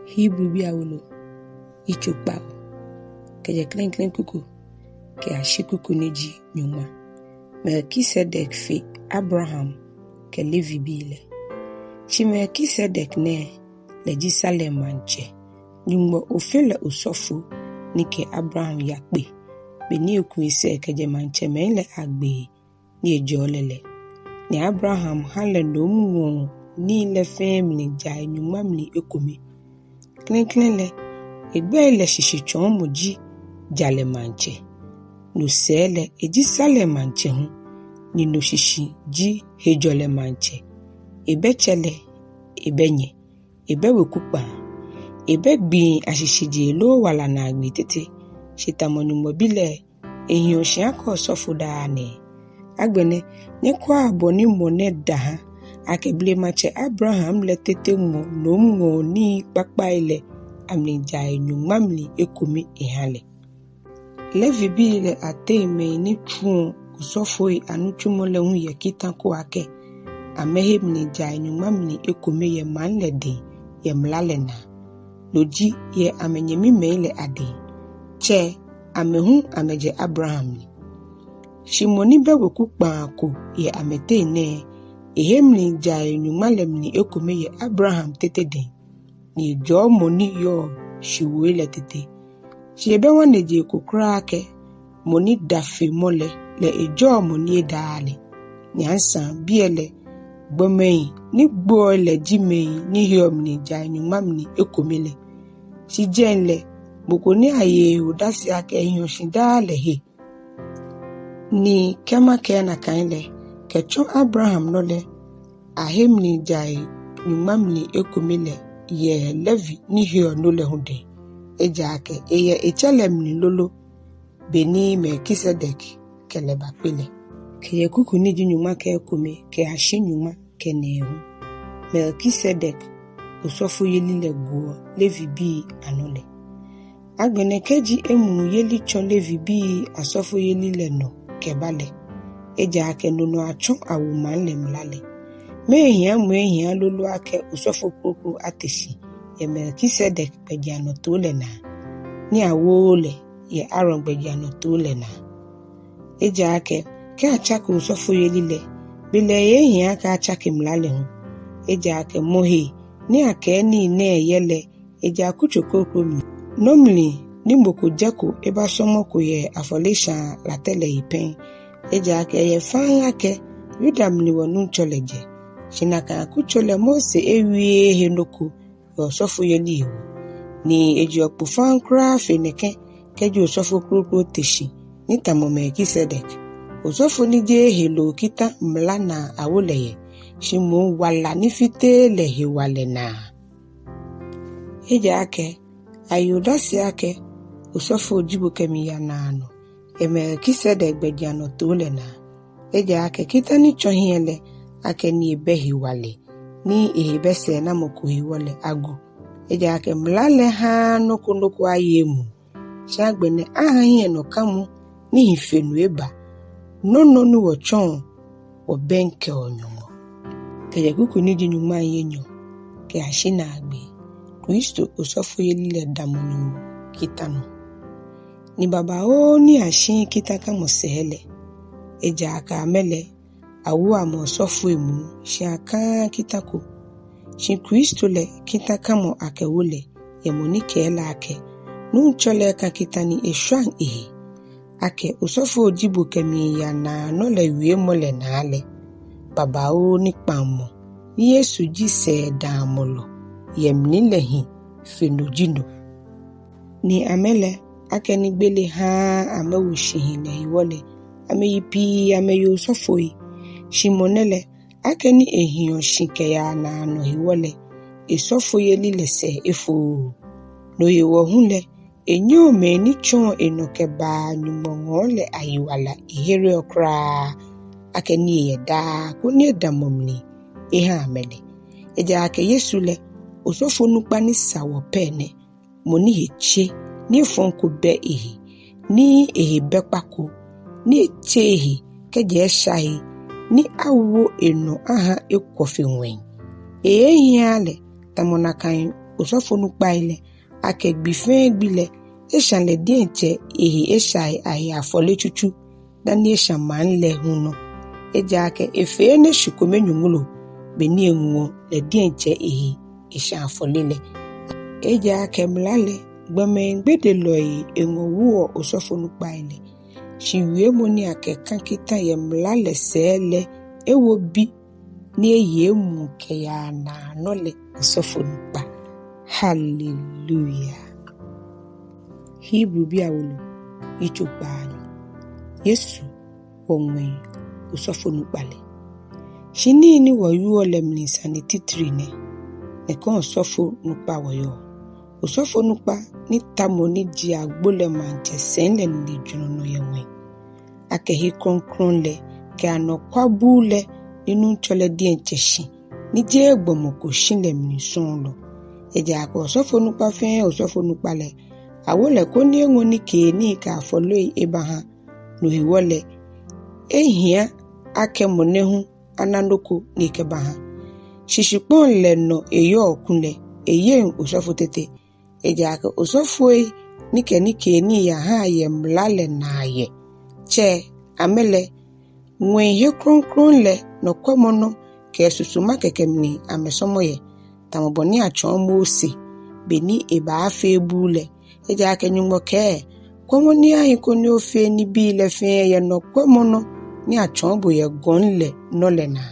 Hebribii Awolo ichokpa ke klen kuku ke ashikuku neji nyɔŋmɔ Melkizedek fi Abraham ke Levibii le chi Melkizedek ne le Jerusalem manche nyɔŋmɔ ofele osɔfo ni ke Abraham yakpe beni okuise ke je manche men le agbe ni ejolele ni Abraham hale nomu ni le family jai nyɔŋmɔ mli ekome klen le egbe le shishichon moji jale manche no sele Jerusalem manche hu ni no shishi ji hejole manche ebe chele ebenye ebe wekukpa ebe gbin ashishije lo wala na agbe tete shitamonu mobile ehun oshiako osofo daane agbene nyekwa aboni moneda ha akeble mache Abraham le tete mo no mo ni papa ile amnijai nyumamli ekome ehale Levibii le ateme ni tru osofoi anuchumole hu ye kitã ko ake amehebni jai nyumamli ekome ye manlede ye mlalena loji ye amenyemi meile ade che amehu ameje Abraham ni shimoni bewe kukpa ko ye amete ne ehemni jai nyumalemni ekome ye Abraham tete den ni jo moni yo shiwele tete shiebe waneje kokra ake moni dafe mole le ejo moni edale nyansa biele gbomei ni gbo le jimei ni hiomni jai nyumamni ekomele shijenle bokoni aye odasi ake hioshinda le he ni kema kena kainle kecho Abraham nole ahemni jai nyumamni ekomele ye Levi ni hio nole hunde ejake eye echelemni lolo beni Melkizedek keleba pele ke kuku ni nyuma ke ekome ke ashi nyuma ke nehu Melkizedek osɔfoyeli le go Levibii anole agbene keji emuu yeli chon Levibii asɔfoyeli le no kebale ejake nono achon awuman le mlale mehia lolo ake osɔfo koko ateshi ye Melkizedek bejiano tole na ni awole ye Aaron bejiano tole na ejake ke achake osɔfoyeli le bile yehia ka achake mlale hu ejake mohe ni ake ni ne yele ejakuchokoko mi nomli ni mboko jako eba somoko ye afɔle sha la tele ipen ejake ye fanya ke yudamli wonu choleje shinaka kuchole Mose ewie henoko osɔfoyeli ni ejiokpo fankra feneke keji osɔfo krokro teshi ni tamo Melkizedek osɔfo ni je helo kitã mla na awoleye shimo wala ni fite le hewale na ejake ayodasi ake osɔfo jibo kemi ya na ano Melkizedek bejiano tole na ejake kitã ni chohiele ake ni ebe hewale ni ehebese na moko hewale agu ejake mlale ha noko ayemu shagbene aha hie no kamu ni hifenu eba nono ni wochon obenke onyongo ke kuku ni nyuma yenyo ke ashina agbe Kristo osɔfoyeli le damɔ kitano ni baba o ni ashin kita kamo sele ejaka amele awu amo osɔfo emuu shaka kitako shi Kristo le kita kamo akewole yemoni kela ake nu chole ka kitani eshwan ake osɔfo ojibo kemi ya na no le wie mole na ale baba o ni kpãŋmɔ ni Yesu ji se damɔlɔ yemni lehi fenojino ni amele ake ni gbele ha amewushihin le hiwole ameyipi ameyo osɔfoi shimonele ake ni ehion shike ya na no hiwole esɔfoyeli le se efo no yewo hunle enyo me ni chon enoke ba nyumongo le ayiwala ihere okra ake ni yeda ko ni damomni eha amele ejake Yesu le osɔfonukpa ni sawo pene moni heche ni fonko be ni bekpako ni eche keje shahi ni awo eno aha ekofenwen ehiale tamona kan osɔfonukpa ile akegbife gbile eshan le dienche ehi eshai ahi afɔle chuchu dani eshan man le huno ejake efe ne shikome nyɔŋlo beni enwo le dienche ehi eshan afɔle le ejake mlale gbeme gbede loyi enwo osɔfonukpa ile shiwie moni akekan kitã ye mlale sele ewo bi ni emuu ke ya na nole osɔfonukpa. Hallelujah. Hebribii Awolo ichukpa anyo Yesu wɔŋwɛi osɔfonukpa le shini ni wɔyu ole mnisani titri ne kon osɔfonukpa wɔyo osɔfonukpa ni tamo ni ji agbole manche senle ni juno yenwe akehi kronkron le ke anokwabu le ninu chole dienche shi ni je gbomoko shinle mnison lo eja ko osɔfonukpa fe osɔfonukpa le awole ko ni enwo ni ke ni ka afɔle ebaha no hiwole ehia ake monehu ananoko ni ke baha shishipon le no eyo okunle eyen osɔfotete eja ko osɔfoyi ni ke ni ya ha ye mlale na ye che amele nwe ihe kronkron le no kwamono ke susuma kekemni amesomo ye tamoboni achon Mose beni eba afa ebule eja ke nyɔŋmɔ ke kwamoni ayi ko ni ofe ni bi le fe ye no kwamono ni achon bo ye gonle no le na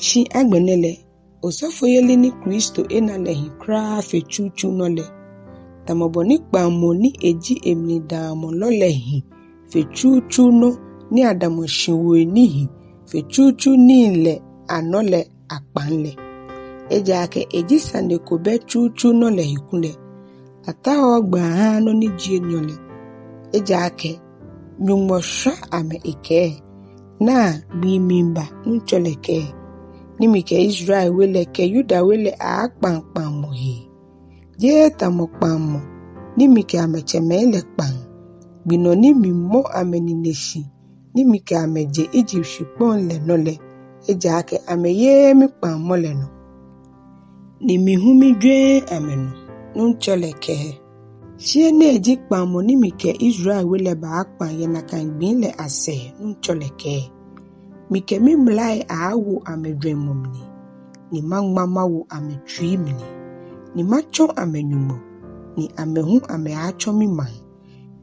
shi agbenele osɔfoyeli ni Kristo enale hikra fe chuchu no le tamoboni kpãŋmɔ ni eji mlidaamɔlɔ le hi fe chuchu no ni adamo shiwe ni hi fe chuchu ni le anole akpanle ejake eji sande kobe chuchu no le hikule ata ogba ha no ni ji enyole ejake nyɔŋmɔ sha ame eke na gbimimba nchole ke nimi ke Israel wele ke Yuda wele a kpãŋmɔ he je tamo kpãŋmɔ nimi ke amecheme le kpãŋ gbino nimi mo ameni neshi nimi ke ameje Egypt shipon le no le ejake ameye mi kpãŋmɔ le no nimi humi dwe ameno nchole ke shiene eji kpãŋmɔ nimi ke Israel wele ba akpan ye na kan gbin le ase nchole ke mi ke mi mlai awo amedwe momni ni mangmama wo ametwi mni ni macho amenyumo ni amehu ame acho mi man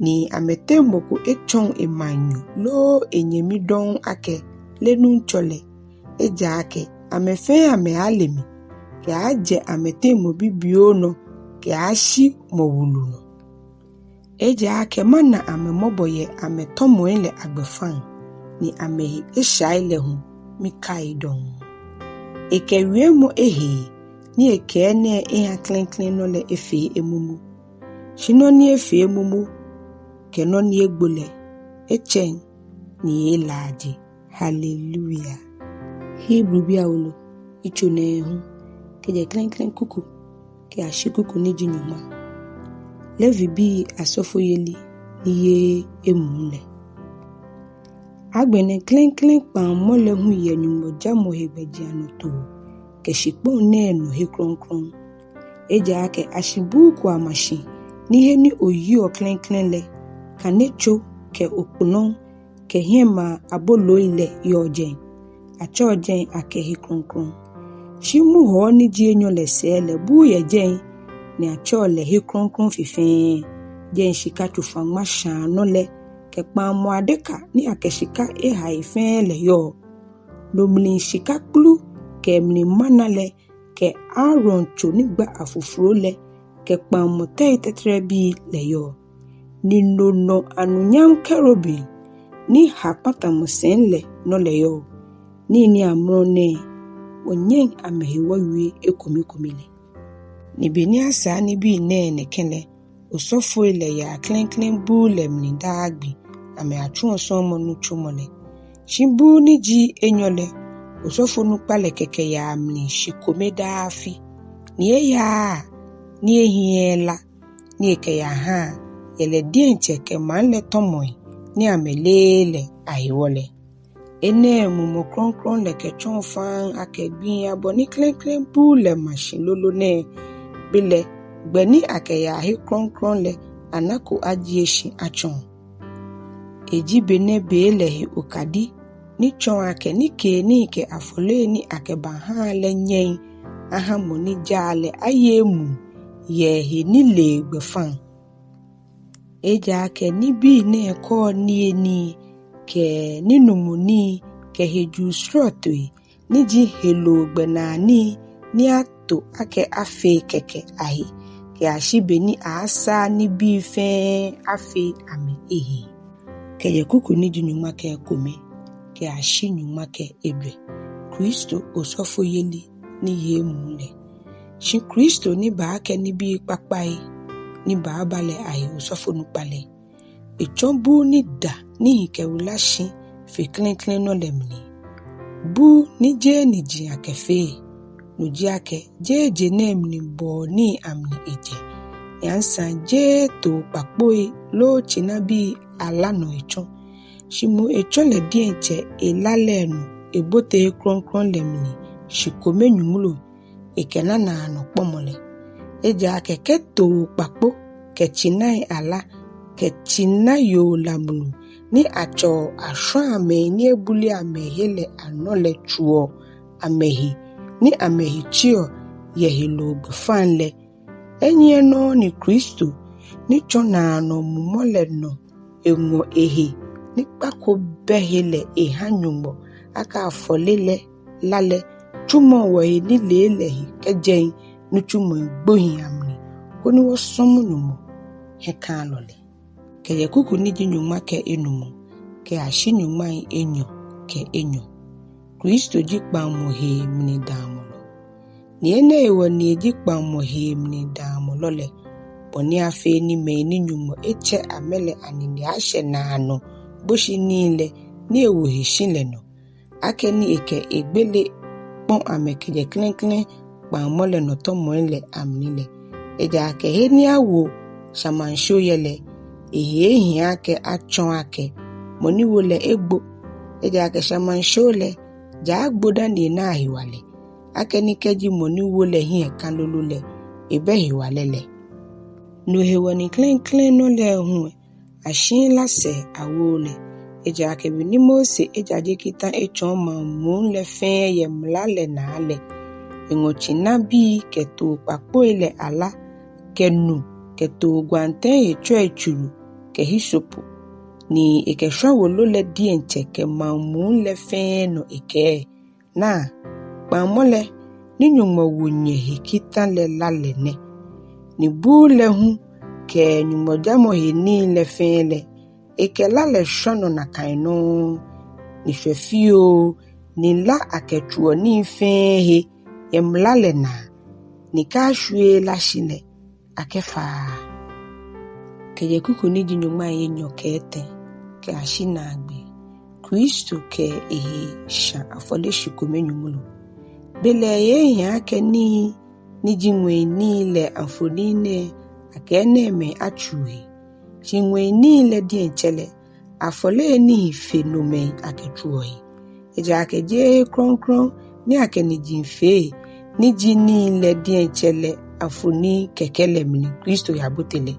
ni ametembo ko echon emanyu lo enyemi don ake lenu nchole ejake amefe ame alemi ke aje ametemo bibio no ke ashi mowulu no ejake mana amemoboye ametomo ele agbefan ni amehi eshaile hu mikaidon ekewie mo ehe ni eke ne eha klenklen no le efe emumu shino ni efe emumu ke no ni egbole echen ni elaji. Hallelujah. Hebribii Awolo ichone hu ke klenklen kuku ke ashikuku ni jinyɔŋmɔ Levibii asɔfoyeli ni yeee emuu le agbene klenklen kpãŋmɔ le hu ye nyɔŋmɔ jamo hegbeji anoto ke shipon ne no he kronkron eja ke ashibuku amashi ni he ni oyi klenklen le kanecho ke okunon ke hema abolo ile yojen achojen ake he kronkron shimu ho ni ji enyo le sele bu ye jen ni acho le he kronkron fifen jen shika tufangma shan no le ke kpãŋmɔ adeka ni akeshika haifen le yo lomlin shika kplu ke mni mana le ke Aaron cho nigba afufuro le ke kpãŋmɔ tetre bi le yo ni no anunyam kerobi ni hapata musen le no le yo ni amrone onyen amehewa wie ekomi le ni beni asa ni bi ne kele osɔfo ile ya klenklen bu le mni dagbi ame atun somo nu chumole shimbu ni ji enyole osɔfonukpa le keke ya mni shikome dafi ni ya ni ehiela ni eke ya ha ele dienche ke man le tomoi ni amelele ayiwole ene mumo kronkron le ke chon fan akegbin abo ni klenklen bu le machine lolo ne bile gbeni akeya ahi kronkron le anako ajieshi achon. Eji bene belehi okadi ni chon ake ni ke ni ke afɔle ni ake baha le nyen aha moni jale ayemu yehe ni le gbefan. Eja ake ni bi ne ko ni ke ni numuni ke heju srotwe ni ji helo gbenani ni ato ake afe keke ahi ke ashibe ni asa ni bi fe afe ame ehi ke yekuku ni ji nyɔŋmɔ ke kome ke ashi nyɔŋmɔ ke edwe Kristo osɔfoyeli ni emuu le shi Kristo ni ba ke ni bi kpakpai ni ba bale ahi osɔfonukpa le echombu ni da ni ke ulashi fe klenklen no lemni bu ni je ni ji ake fe no ji ake je nemni bo ni amni eje yansa je to pakpoi lo chinabi ala no echon shimu echon le dienche elalenu ebote kronkron lemni shikome nyɔŋlo ekena na no pomole eja ake keto pakpo ke chinai ala ke chinayo lamulu ni acho ashwa ame ni ebuli ame hele anole chuo amehi ni amehi chio yehilo gfanle enye no ni Kristo ni chona no mumole no enwo ehi ni pako behele ehanyumo aka afɔle le lale chumo wo ni lelehi kejen ni chumo gbohin amni koni wo somu nyumo he kan lole ke yekuku ni ji nyɔŋmɔ ke enumu ke ashi nyɔŋmɔ enyo ke enyo Kristo ji kpãŋmɔ he mlidaamɔlɔ ni ene ewo ni ji kpãŋmɔ he mlidaamɔlɔ le boni afe ni me ni nyɔŋmɔ eche amele anini ashe na ano boshi ni le ni ewo he shile no ake ni eke egbele pon ameke je klenklen kpãŋmɔ le no tomo le amni le eja ke he ni awo shamansho yele ehi ake achon ake moni wole egbo eja ake shamansho le ja gboda ni na hiwale ake ni keji moni wole hi kanlulu le ebe hiwale le no hewani klenklen no le hu ashin lase awole eja ake bi ni Mose eja je kitã echon ma mu le fe ye mlale na le engochi na bi keto pakpo ile ala kenu keto gwanten echo echuru ke hisopu ni ekeshwa wolo le dienche ke mamu le fe no eke na kpãŋmɔ ni nyɔŋmɔ wunye hikita le lale ne ni bu le hu ke nyɔŋmɔ jamo he ni le fe le eke lale shono na kaino ni hwefio ni la akechuo ni fe he emlale na ni ka hwe la shile akefa ke yekuku ni ji nyɔŋmɔ enyo ke ete ke ashina agbe Kristo ke sha afɔle shikome nyɔŋlo bele ye ake ni jinwe ni le afɔni ne ake ne me achuhe jinwe ni le dienchele afɔle ni fenome ake chuhe eja ake je kronkron ni ake ni jinfe ni jini le dienchele afɔni kekele mni Kristo yabutele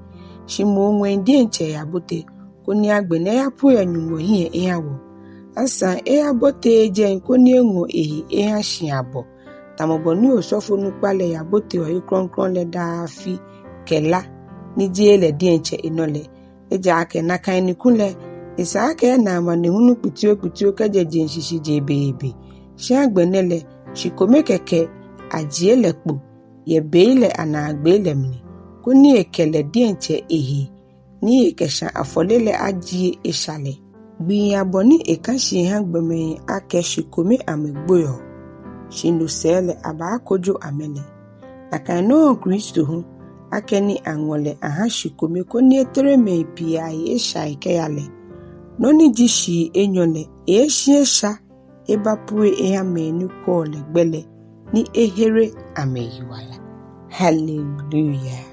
shimo onwe dienche yabote koni agbene ya pu ya nyumo hi eyawo asa eyabote je koni enwo ehi ehashi abo tamobo ni osɔfonukpa le yabote o kronkron le dafi kela ni je le dienche enole eja ake na kan ni kunle isa ake na ma ne hunu kutio keje jinshishi je bebe shi agbene le shikome keke ajie le kpo ye beile ana agbele mni koni ekele dienche ehi ni ekesha afɔle le ajie eshale bi aboni ekashi ha gbeme ake shikome amegboyo shinu sele aba akojo amele akano Kristo hu ake ni angole aha shikome koni etere me pia esha ikeyale noni jishi enyole eshiesha ebapue eha meni kwole gbele ni ehere ameyiwala. Hallelujah.